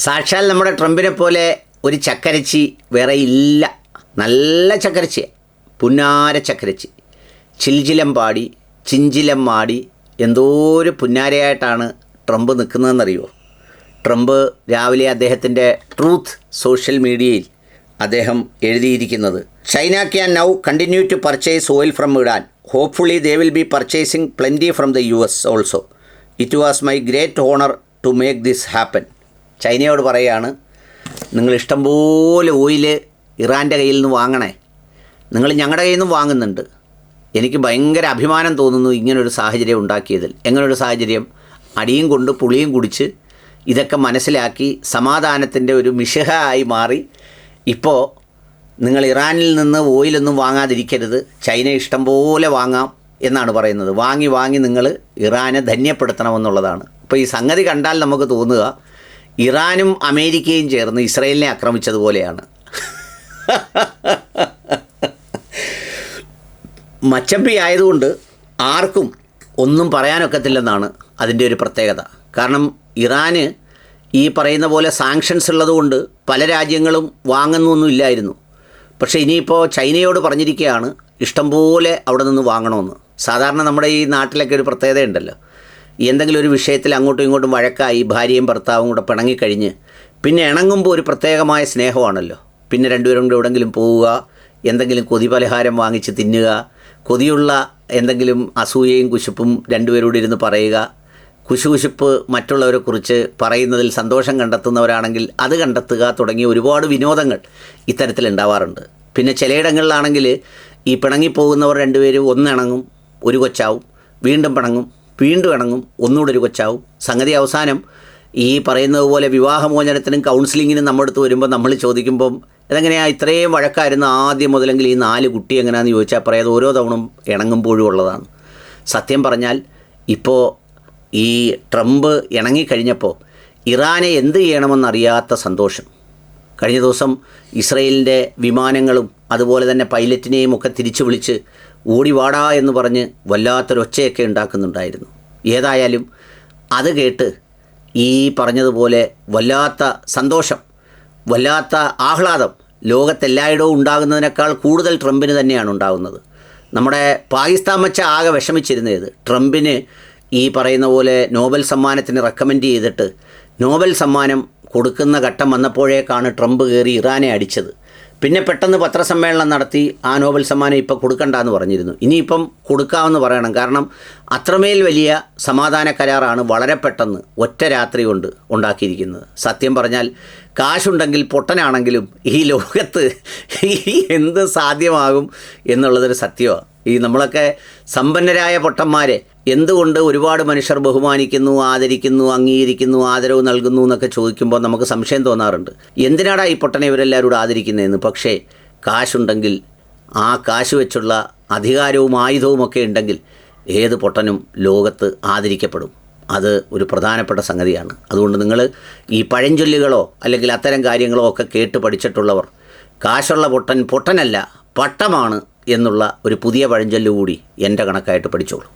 സാക്ഷാൽ നമ്മുടെ ട്രംപിനെ പോലെ ഒരു ചക്കരച്ചി വേറെ ഇല്ല. നല്ല ചക്കരച്ചി, പുന്നാര ചക്കരച്ചി, ചിൽചിലം പാടി ചിഞ്ചിലം മാടി എന്തോരു പുന്നാരയായിട്ടാണ് ട്രംപ് നിൽക്കുന്നതെന്നറിയുമോ? ട്രംപ് രാവിലെ അദ്ദേഹത്തിൻ്റെ ട്രൂത്ത് സോഷ്യൽ മീഡിയയിൽ അദ്ദേഹം എഴുതിയിരിക്കുന്നത്, China can now continue to purchase oil from Iran. Hopefully they will be purchasing plenty from the US also. It was my great honour to make this happen. ചൈനയോട് പറയുകയാണ്, നിങ്ങൾ ഇഷ്ടംപോലെ oil ഇറാൻ്റെ കയ്യിൽ നിന്ന് വാങ്ങണേ. നിങ്ങൾ ഞങ്ങളുടെ കയ്യിൽ നിന്ന് വാങ്ങുന്നുണ്ട്. എനിക്ക് ഭയങ്കര അഭിമാനം തോന്നുന്നു ഇങ്ങനൊരു സാഹചര്യം ഉണ്ടാക്കിയതിൽ. എങ്ങനൊരു സാഹചര്യം? അടിയും കൊണ്ട് പുളിയും കുടിച്ച് ഇതൊക്കെ മനസ്സിലാക്കി സമാധാനത്തിൻ്റെ ഒരു മിശിഹ ആയി മാറി. ഇപ്പോൾ നിങ്ങൾ ഇറാനിൽ നിന്ന് ഓയിലൊന്നും വാങ്ങാതിരിക്കരുത്, ചൈന ഇഷ്ടംപോലെ വാങ്ങാം എന്നാണ് പറയുന്നത്. വാങ്ങി വാങ്ങി നിങ്ങൾ ഇറാനെ ധന്യപ്പെടുത്തണമെന്നുള്ളതാണ്. ഇപ്പോൾ ഈ സംഗതി കണ്ടാൽ നമുക്ക് തോന്നുക ഇറാനും അമേരിക്കയും ചേർന്ന് ഇസ്രയേലിനെ ആക്രമിച്ചതുപോലെയാണ്. മച്ചമ്പി ആയതുകൊണ്ട് ആർക്കും ഒന്നും പറയാനൊക്കത്തില്ലെന്നാണ് അതിൻ്റെ ഒരു പ്രത്യേകത. കാരണം ഇറാന് ഈ പറയുന്ന പോലെ സാങ്ഷൻസ് ഉള്ളതുകൊണ്ട് പല രാജ്യങ്ങളും വാങ്ങുന്നൊന്നും ഇല്ലായിരുന്നു. പക്ഷേ ഇനിയിപ്പോൾ ചൈനയോട് പറഞ്ഞിരിക്കുകയാണ് ഇഷ്ടംപോലെ അവിടെ നിന്ന് വാങ്ങണമെന്ന്. സാധാരണ നമ്മുടെ ഈ നാട്ടിലൊക്കെ ഒരു പ്രത്യേകതയുണ്ടല്ലോ, എന്തെങ്കിലും ഒരു വിഷയത്തിൽ അങ്ങോട്ടും ഇങ്ങോട്ടും വഴക്കായി ഭാര്യയും ഭർത്താവും കൂടെ പിണങ്ങിക്കഴിഞ്ഞ് പിന്നെ ഇണങ്ങുമ്പോൾ ഒരു പ്രത്യേകമായ സ്നേഹമാണല്ലോ. പിന്നെ രണ്ടുപേരും കൂടെ എവിടെയെങ്കിലും പോവുക, എന്തെങ്കിലും കൊതി പലഹാരം വാങ്ങിച്ച് തിന്നുക, കൊതിയുള്ള എന്തെങ്കിലും അസൂയയും കുശുപ്പും രണ്ടുപേരോട് ഇരുന്ന് പറയുക, കുശുകുശുപ്പ് മറ്റുള്ളവരെക്കുറിച്ച് പറയുന്നതിൽ സന്തോഷം കണ്ടെത്തുന്നവരാണെങ്കിൽ അത് കണ്ടെത്തുക തുടങ്ങിയ ഒരുപാട് വിനോദങ്ങൾ ഇത്തരത്തിലുണ്ടാവാറുണ്ട്. പിന്നെ ചിലയിടങ്ങളിലാണെങ്കിൽ ഈ പിണങ്ങിപ്പോകുന്നവർ രണ്ടുപേരും ഒന്നിണങ്ങും, ഒരു കൊച്ചാവും, വീണ്ടും പിണങ്ങും, വീണ്ടും ഇണങ്ങും, ഒന്നുകൂടെ ഒരു കൊച്ചാവും. സംഗതി അവസാനം ഈ പറയുന്നത് പോലെ വിവാഹമോചനത്തിനും കൗൺസിലിങ്ങിനും നമ്മുടെ അടുത്ത് വരുമ്പോൾ നമ്മൾ ചോദിക്കുമ്പം ഇതെങ്ങനെയാണ് ഇത്രയും വഴക്കായിരുന്നു ആദ്യം മുതലെങ്കിൽ ഈ 4 കുട്ടി എങ്ങനെയാണെന്ന് ചോദിച്ചാൽ പറയാതെ ഓരോ തവണ ഇണങ്ങുമ്പോഴും ഉള്ളതാണ്. സത്യം പറഞ്ഞാൽ ഇപ്പോൾ ഈ ട്രംപ് ഇണങ്ങിക്കഴിഞ്ഞപ്പോൾ ഇറാനെ എന്ത് ചെയ്യണമെന്നറിയാത്ത സന്തോഷം. കഴിഞ്ഞ ദിവസം ഇസ്രയേലിൻ്റെ വിമാനങ്ങളും അതുപോലെ തന്നെ പൈലറ്റിനെയും ഒക്കെ തിരിച്ചു വിളിച്ച് ഓടിവാടാ എന്ന് പറഞ്ഞ് വല്ലാത്തൊരൊച്ചയൊക്കെ ഉണ്ടാക്കുന്നുണ്ടായിരുന്നു. ഏതായാലും അത് കേട്ട് ഈ പറഞ്ഞതുപോലെ വല്ലാത്ത സന്തോഷം, വല്ലാത്ത ആഹ്ലാദം ലോകത്തെല്ലായിടവും ഉണ്ടാകുന്നതിനേക്കാൾ കൂടുതൽ ട്രംപിന് തന്നെയാണ് ഉണ്ടാകുന്നത്. നമ്മുടെ പാകിസ്ഥാൻ മച്ച ആകെ വിഷമിച്ചിരുന്നത് ട്രംപിന് ഈ പറയുന്ന പോലെ നോബൽ സമ്മാനത്തിന് റെക്കമെൻഡ് ചെയ്തിട്ട് നോബൽ സമ്മാനം കൊടുക്കുന്ന ഘട്ടം വന്നപ്പോഴേക്കാണ് ട്രംപ് കയറി ഇറാനെ അടിച്ചത്. പിന്നെ പെട്ടെന്ന് പത്രസമ്മേളനം നടത്തി ആ നോബൽ സമ്മാനം ഇപ്പോൾ കൊടുക്കണ്ടെന്ന് പറഞ്ഞിരുന്നു. ഇനിയിപ്പം കൊടുക്കാമെന്ന് പറയണം. കാരണം അത്രമേൽ വലിയ സമാധാന കരാറാണ് വളരെ പെട്ടെന്ന് ഒറ്റ രാത്രി കൊണ്ട് ഉണ്ടാക്കിയിരിക്കുന്നത്. സത്യം പറഞ്ഞാൽ കാശുണ്ടെങ്കിൽ പൊട്ടനാണെങ്കിലും ഈ ലോകത്ത് എന്ത് സാധ്യമാകും എന്നുള്ളതൊരു സത്യമാണ്. ഈ നമ്മളൊക്കെ സമ്പന്നരായ പൊട്ടന്മാരെ എന്തുകൊണ്ട് ഒരുപാട് മനുഷ്യർ ബഹുമാനിക്കുന്നു, ആദരിക്കുന്നു, അംഗീകരിക്കുന്നു, ആദരവ് നൽകുന്നു എന്നൊക്കെ ചോദിക്കുമ്പോൾ നമുക്ക് സംശയം തോന്നാറുണ്ട്. എന്തിനാടാ ഈ പൊട്ടനെ ഇവരെല്ലാവരും ആദരിക്കുന്നതെന്ന്. പക്ഷേ കാശുണ്ടെങ്കിൽ, ആ കാശ് വെച്ചുള്ള അധികാരവും ആയുധവുമൊക്കെ ഉണ്ടെങ്കിൽ ഏത് പൊട്ടനും ലോകത്ത് ആദരിക്കപ്പെടും. അത് ഒരു പ്രധാനപ്പെട്ട സംഗതിയാണ്. അതുകൊണ്ട് നിങ്ങൾ ഈ പഴഞ്ചൊല്ലുകളോ അല്ലെങ്കിൽ അത്തരം കാര്യങ്ങളോ ഒക്കെ കേട്ട് പഠിച്ചിട്ടുള്ളവർ കാശുള്ള പൊട്ടൻ പൊട്ടനല്ല പട്ടമാണ് എന്നുള്ള ഒരു പുതിയ പഴഞ്ചൊല്ല് കൂടി എൻ്റെ കണക്കായിട്ട് പഠിച്ചോളൂ.